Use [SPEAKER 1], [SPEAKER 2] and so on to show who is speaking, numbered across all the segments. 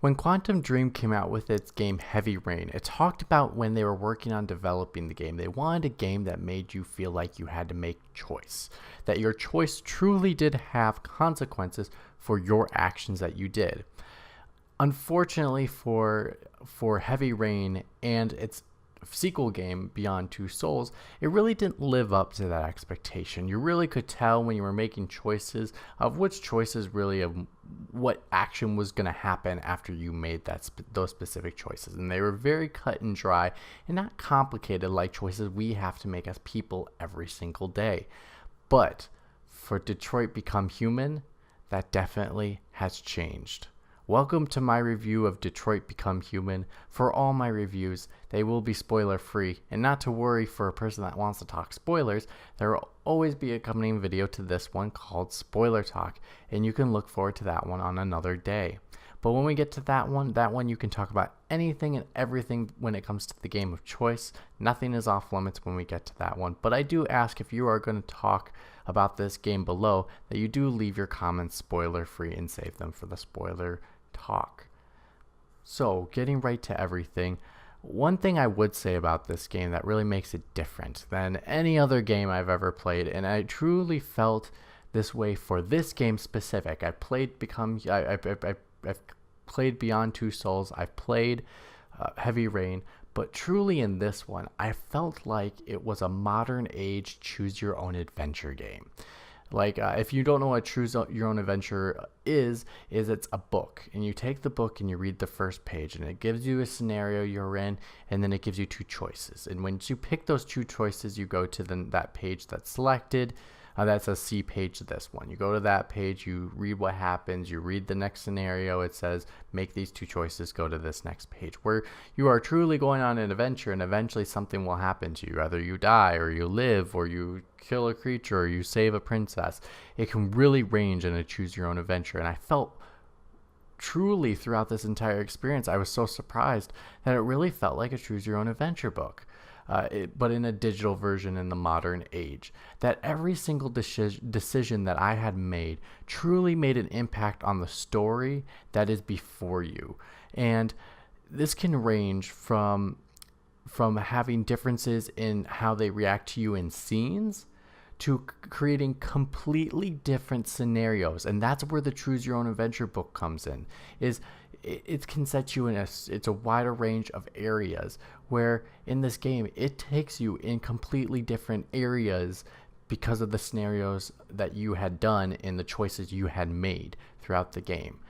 [SPEAKER 1] When Quantum Dream came out with its game Heavy Rain, it talked about when they were working on developing the game. They wanted a game that made you feel like you had to make choice, that your choice truly did have consequences for your actions that you did. Unfortunately for Heavy Rain and its sequel game Beyond Two Souls, it really didn't live up to that expectation. You really could tell when you were making choices of which choices really of what action was going to happen after you made those specific choices, and they were very cut and dry and not complicated like choices we have to make as people every single day. But for Detroit Become Human, that definitely has changed. Welcome to my review of Detroit Become Human. For all my reviews, they will be spoiler free, and not to worry for a person that wants to talk spoilers, there will always be a accompanying video to this one called Spoiler Talk, and you can look forward to that one on another day. But when we get to that one you can talk about anything and everything when it comes to the game of choice. Nothing is off limits when we get to that one. But I do ask, if you are going to talk about this game below, that you do leave your comments spoiler free and save them for the spoiler talk. So, getting right to everything, one thing I would say about this game that really makes it different than any other game I've ever played, and I truly felt this way for this game specific. I've played Beyond Two Souls, I've played Heavy Rain, but truly in this one, I felt like it was a modern age choose your own adventure game. Like, if you don't know what Choose Your Own Adventure is it's a book, and you take the book and you read the first page, and it gives you a scenario you're in, and then it gives you two choices. And once you pick those two choices, you go to that page that's selected. That's a C page, this one. You go to that page, you read what happens, you read the next scenario. It says, make these two choices, go to this next page, where you are truly going on an adventure, and eventually something will happen to you. Either you die, or you live, or you kill a creature, or you save a princess. It can really range in a choose your own adventure, and I felt truly throughout this entire experience, I was so surprised that it really felt like a choose your own adventure book. But in a digital version in the modern age, that every single decision that I had made truly made an impact on the story that is before you. And this can range from having differences in how they react to you in scenes to creating completely different scenarios. And that's where the Choose Your Own Adventure book comes in. It can set you in it's a wider range of areas, where in this game it takes you in completely different areas because of the scenarios that you had done and the choices you had made throughout the game.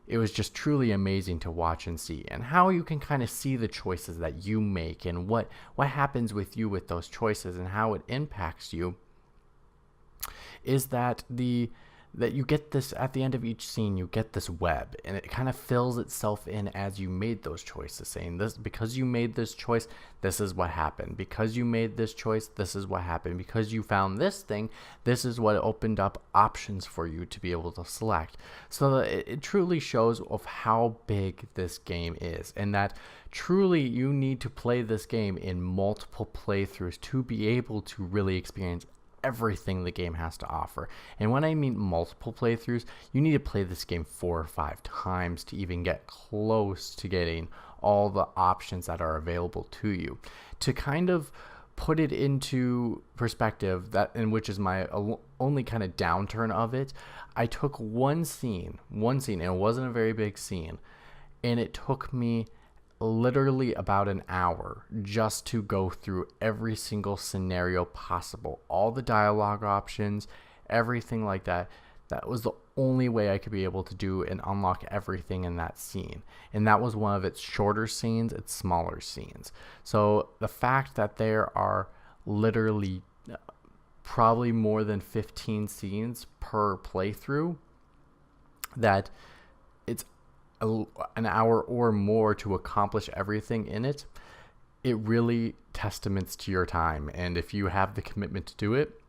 [SPEAKER 1] It was just truly amazing to watch and see, and how you can kind of see the choices that you make and what happens with you with those choices and how it impacts you. Is that you get this at the end of each scene, you get this web, and it kind of fills itself in as you made those choices, saying this, because you made this choice, this is what happened. Because you made this choice, this is what happened. Because you found this thing, this is what opened up options for you to be able to select. So it truly shows of how big this game is, and that truly you need to play this game in multiple playthroughs to be able to really experience everything the game has to offer. And when I mean multiple playthroughs, you need to play this game 4 or 5 times to even get close to getting all the options that are available to you. To kind of put it into perspective, which is my only kind of downturn of it, I took one scene, and it wasn't a very big scene, and it took me literally about an hour just to go through every single scenario possible, all the dialogue options, everything like that. That was the only way I could be able to do and unlock everything in that scene. And that was one of its shorter scenes, its smaller scenes. So the fact that there are literally probably more than 15 scenes per playthrough, that it's an hour or more to accomplish everything in it, it really testaments to your time. And if you have the commitment to do it,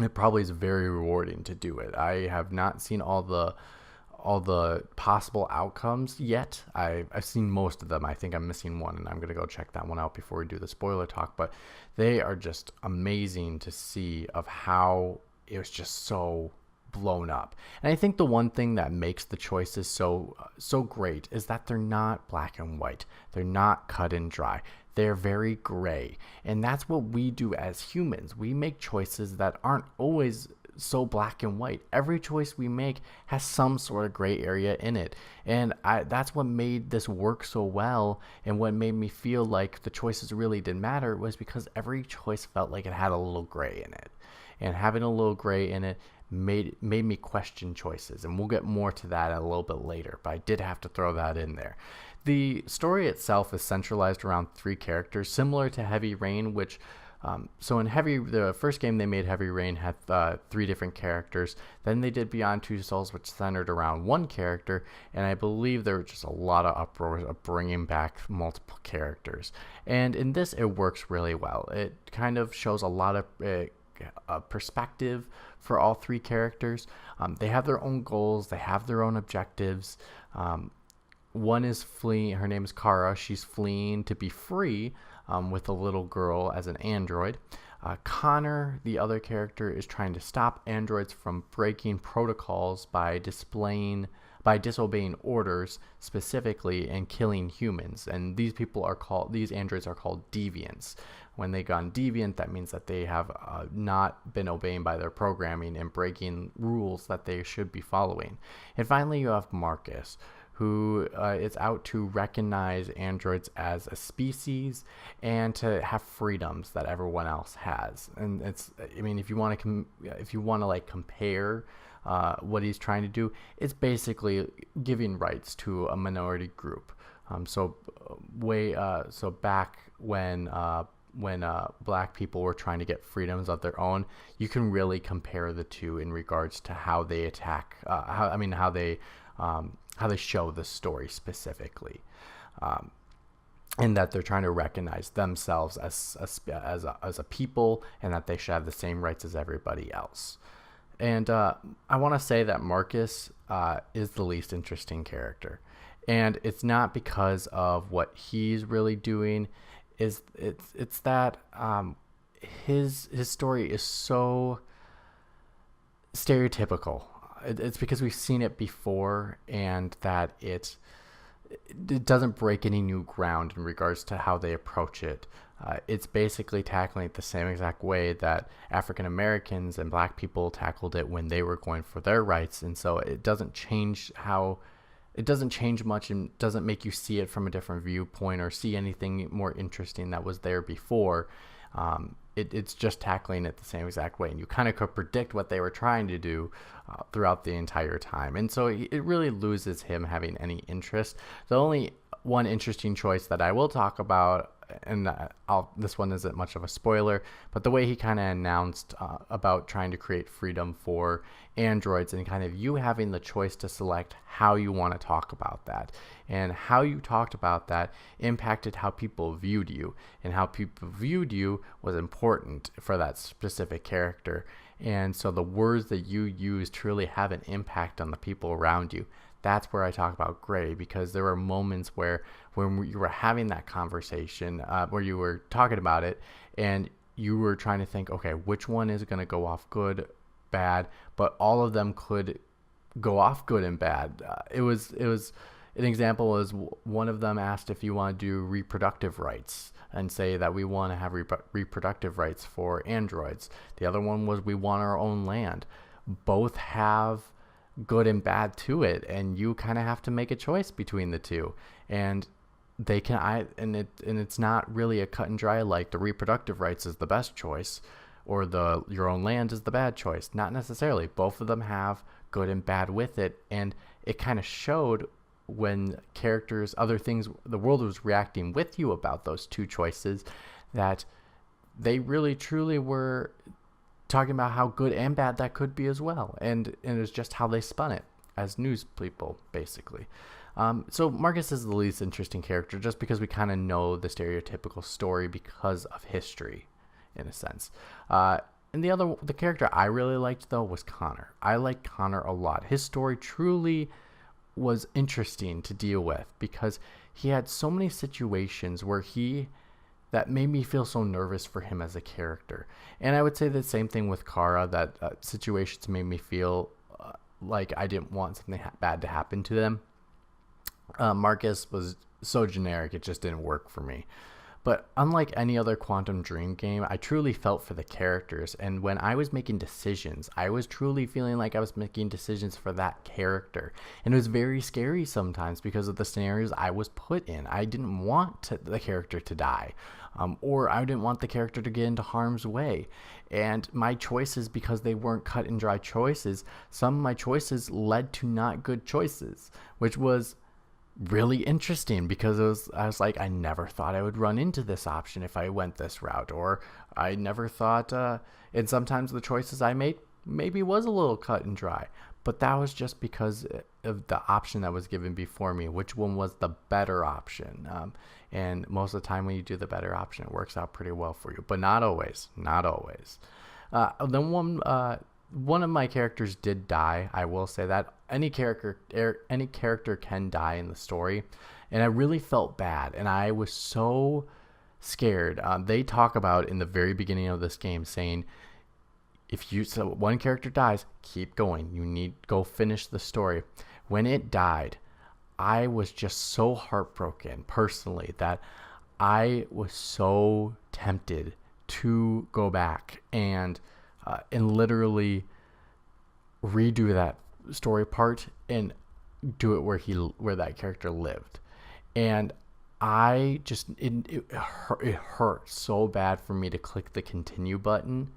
[SPEAKER 1] it probably is very rewarding to do it. I have not seen all the possible outcomes yet. I've seen most of them. I think I'm missing one, and I'm going to go check that one out before we do the spoiler talk. But they are just amazing to see of how it was just so blown up. And I think the one thing that makes the choices so great is that they're not black and white. They're not cut and dry. They're very gray. And that's what we do as humans. We make choices that aren't always so black and white. Every choice we make has some sort of gray area in it. And that's what made this work so well, and what made me feel like the choices really didn't matter, was because every choice felt like it had a little gray in it. And having a little gray in it made me question choices. And we'll get more to that a little bit later, but I did have to throw that in there. The story itself is centralized around 3 characters, similar to Heavy Rain, which so in the first game they made, Heavy Rain had 3 different characters. Then they did Beyond Two Souls, which centered around 1 character, and I believe there was just a lot of uproar of bringing back multiple characters. And in this, it works really well. It kind of shows a lot of perspective for all 3 characters. They have their own goals. They have their own objectives. One is fleeing. Her name is Kara. She's fleeing to be free with a little girl as an android. Connor, the other character, is trying to stop androids from breaking protocols by disobeying orders specifically and killing humans. And these androids are called deviants. When they gone deviant, that means that they have not been obeying by their programming and breaking rules that they should be following. And finally, you have Marcus, who is out to recognize androids as a species and to have freedoms that everyone else has. And if you want to like compare what he's trying to do, it's basically giving rights to a minority group. So back when black people were trying to get freedoms of their own, you can really compare the two in regards to how they attack, how they show the story specifically, and that they're trying to recognize themselves as a people, and that they should have the same rights as everybody else. And I want to say that Marcus is the least interesting character, and it's not because of what he's really doing. It's that his story is so stereotypical. It's because we've seen it before, and that it doesn't break any new ground in regards to how they approach it. It's basically tackling it the same exact way that African Americans and black people tackled it when they were going for their rights. And so it doesn't change much, and doesn't make you see it from a different viewpoint or see anything more interesting that was there before. It's just tackling it the same exact way, and you kind of could predict what they were trying to do throughout the entire time. And so it really loses him having any interest. The only one interesting choice that I will talk about, and this one isn't much of a spoiler, but the way he kind of announced about trying to create freedom for androids, and kind of you having the choice to select how you want to talk about that, and how you talked about that impacted how people viewed you, and how people viewed you was important for that specific character. And so the words that you use truly have an impact on the people around you. That's where I talk about gray, because there were moments where when you were having that conversation, where you were talking about it, and you were trying to think, okay, which one is going to go off good, bad, but all of them could go off good and bad. It was an example was one of them asked if you want to do reproductive rights and say that we want to have reproductive rights for androids. The other one was we want our own land. Both have good and bad to it, and you kind of have to make a choice between the two. And it's not really a cut and dry like the reproductive rights is the best choice or your own land is the bad choice. Not necessarily. Both of them have good and bad with it, and it kind of showed when characters, other things, the world was reacting with you about those two choices, that they really truly were talking about how good and bad that could be as well. And it was just how they spun it as news people, basically. So Marcus is the least interesting character just because we kind of know the stereotypical story because of history, in a sense. And the character I really liked, though, was Connor. I liked Connor a lot. His story truly was interesting to deal with because he had so many situations where that made me feel so nervous for him as a character. And I would say the same thing with Kara, that situations made me feel like I didn't want something bad to happen to them. Marcus was so generic, it just didn't work for me. But unlike any other Quantum Dream game, I truly felt for the characters. And when I was making decisions, I was truly feeling like I was making decisions for that character. And it was very scary sometimes because of the scenarios I was put in. I didn't want the character to die, or I didn't want the character to get into harm's way. And my choices, because they weren't cut and dry choices, some of my choices led to not good choices, which was really interesting because I was like, I never thought I would run into this option if I went this route, or I never thought, and sometimes the choices I made maybe was a little cut and dry, but that was just because of the option that was given before me, which one was the better option. And most of the time when you do the better option, it works out pretty well for you, but not always, not always. Then one of my characters did die. I will say that any character can die in the story, and I really felt bad, and I was so scared. They talk about in the very beginning of this game saying, so one character dies, keep going. You need go finish the story. When it died, I was just so heartbroken personally that I was so tempted to go back and literally redo that story part and do it where that character lived. And I just it hurt so bad for me to click the continue button,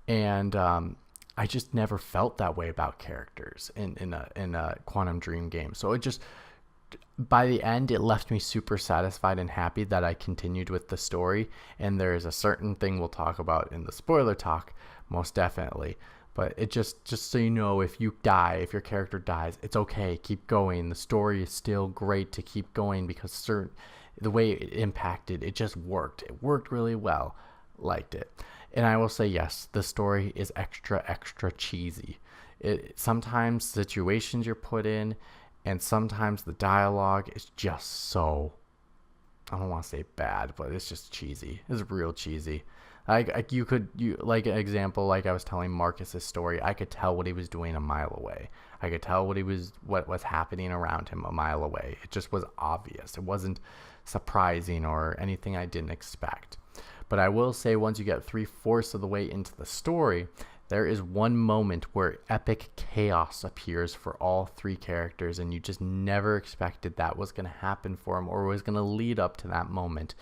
[SPEAKER 1] and I just never felt that way about characters in a Quantum Dream game. So it just, by the end, it left me super satisfied and happy that I continued with the story. And there is a certain thing we'll talk about in the spoiler talk, most definitely. But it just so you know, if your character dies, it's okay. Keep going. The story is still great to keep going because the way it impacted, it just worked. It worked really well. Liked it. And I will say, yes, the story is extra cheesy. Sometimes situations you're put in, and sometimes the dialogue is just so, I don't want to say bad, but it's just cheesy. It's real cheesy. Like an example, like I was telling Marcus's story, I could tell what he was doing a mile away. I could tell what was happening around him a mile away. It just was obvious. It wasn't surprising or anything I didn't expect. But I will say, once you get 3/4 of the way into the story, there is one moment where epic chaos appears for all three characters, and you just never expected that was going to happen for them or was going to lead up to that moment.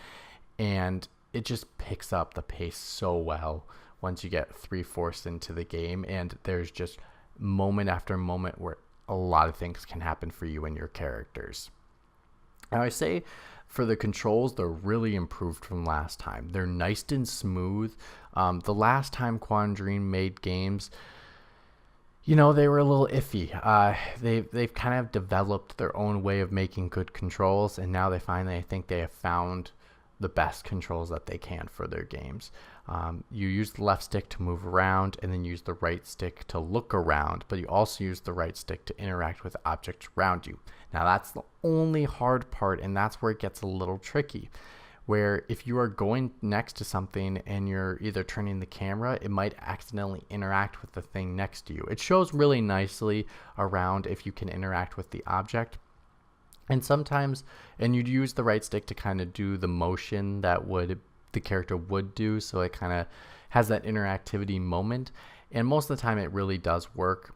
[SPEAKER 1] And it just picks up the pace so well once you get 3/4 into the game, and there's just moment after moment where a lot of things can happen for you and your characters. Now, I say for the controls, they're really improved from last time. They're nice and smooth. The last time Quantum Dream made games, they were a little iffy. They've kind of developed their own way of making good controls, and now I think they have found the best controls that they can for their games. You use the left stick to move around, and then use the right stick to look around, but you also use the right stick to interact with objects around you. Now, that's the only hard part, and that's where it gets a little tricky, where if you are going next to something and you're either turning the camera, it might accidentally interact with the thing next to you. It shows really nicely around if you can interact with the object. And sometimes, and you'd use the right stick to kind of do the motion that the character would do, so it kind of has that interactivity moment. And most of the time, it really does work.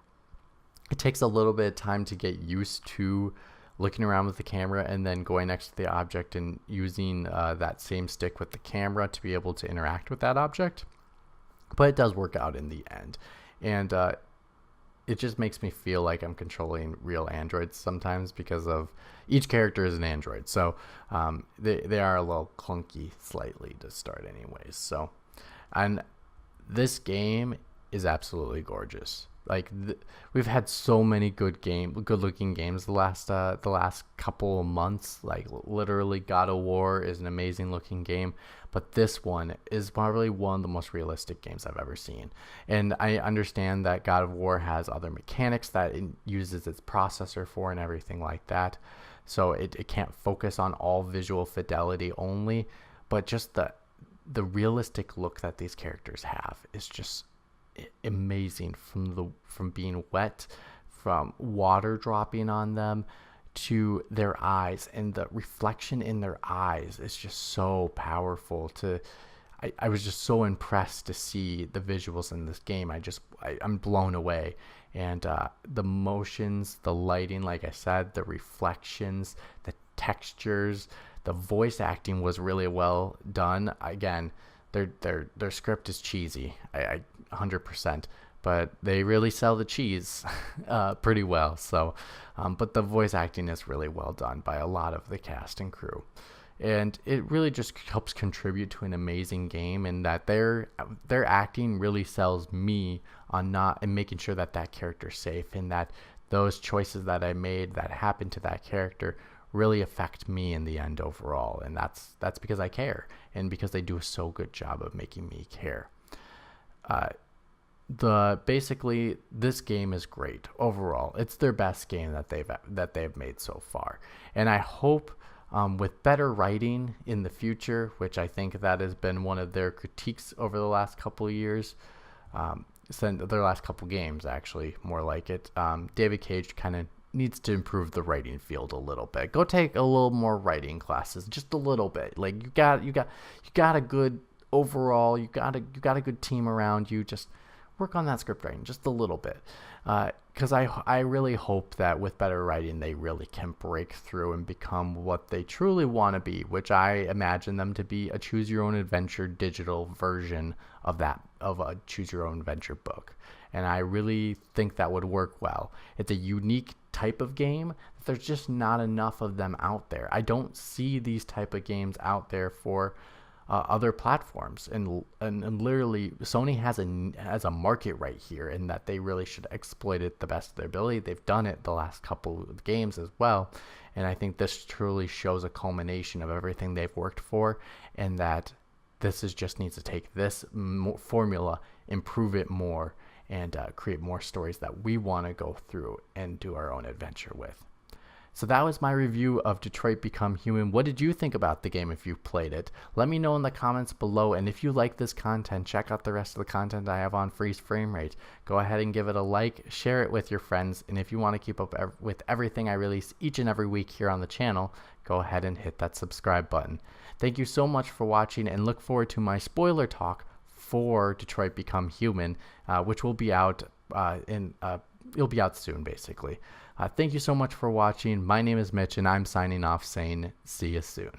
[SPEAKER 1] It takes a little bit of time to get used to looking around with the camera and then going next to the object and using that same stick with the camera to be able to interact with that object. But it does work out in the end. And it just makes me feel like I'm controlling real androids sometimes because of each character is an android. So they are a little clunky slightly to start anyways. So, and this game is absolutely gorgeous. Like we've had so many good looking games the last couple of months. Like literally, God of War is an amazing looking game, but this one is probably one of the most realistic games I've ever seen. And I understand that God of War has other mechanics that it uses its processor for and everything like that, so it can't focus on all visual fidelity only, but just the realistic look that these characters have is just amazing, from being wet from water dropping on them to their eyes, and the reflection in their eyes is just so powerful. I was just so impressed to see the visuals in this game. I'm blown away. And the motions, the lighting, like I said, the reflections, the textures, the voice acting was really well done. Again, their script is cheesy, I 100%, but they really sell the cheese pretty well. So, but the voice acting is really well done by a lot of the cast and crew. And it really just helps contribute to an amazing game, and that their acting really sells me on not and making sure that that character's safe, and that those choices that I made that happened to that character really affect me in the end overall. And that's because I care, and because they do a so good job of making me care. Basically this game is great overall. It's their best game that they've made so far, and I hope with better writing in the future, which I think that has been one of their critiques over the last couple of years, since their last couple games, actually, more like it. David Cage kind of needs to improve the writing field a little bit. Go take a little more writing classes, just a little bit. Like you got a good overall, you got a good team around you. Just work on that script writing just a little bit. Because I really hope that with better writing, they really can break through and become what they truly want to be, which I imagine them to be a choose your own adventure digital version of a choose your own adventure book. And I really think that would work well. It's a unique type of game. There's just not enough of them out there. I don't see these type of games out there for other platforms, and literally Sony has a market right here, in that they really should exploit it the best of their ability. They've done it the last couple of games as well, and I think this truly shows a culmination of everything they've worked for, and that just needs to take this formula, improve it more, and create more stories that we want to go through and do our own adventure with. So that was my review of Detroit Become Human. What did you think about the game if you played it? Let me know in the comments below. And if you like this content, check out the rest of the content I have on Freeze Frame Rate. Go ahead and give it a like, share it with your friends. And if you want to keep up with everything I release each and every week here on the channel, go ahead and hit that subscribe button. Thank you so much for watching, and look forward to my spoiler talk for Detroit Become Human, which will be out it'll be out soon, basically. Thank you so much for watching. My name is Mitch, and I'm signing off saying see you soon.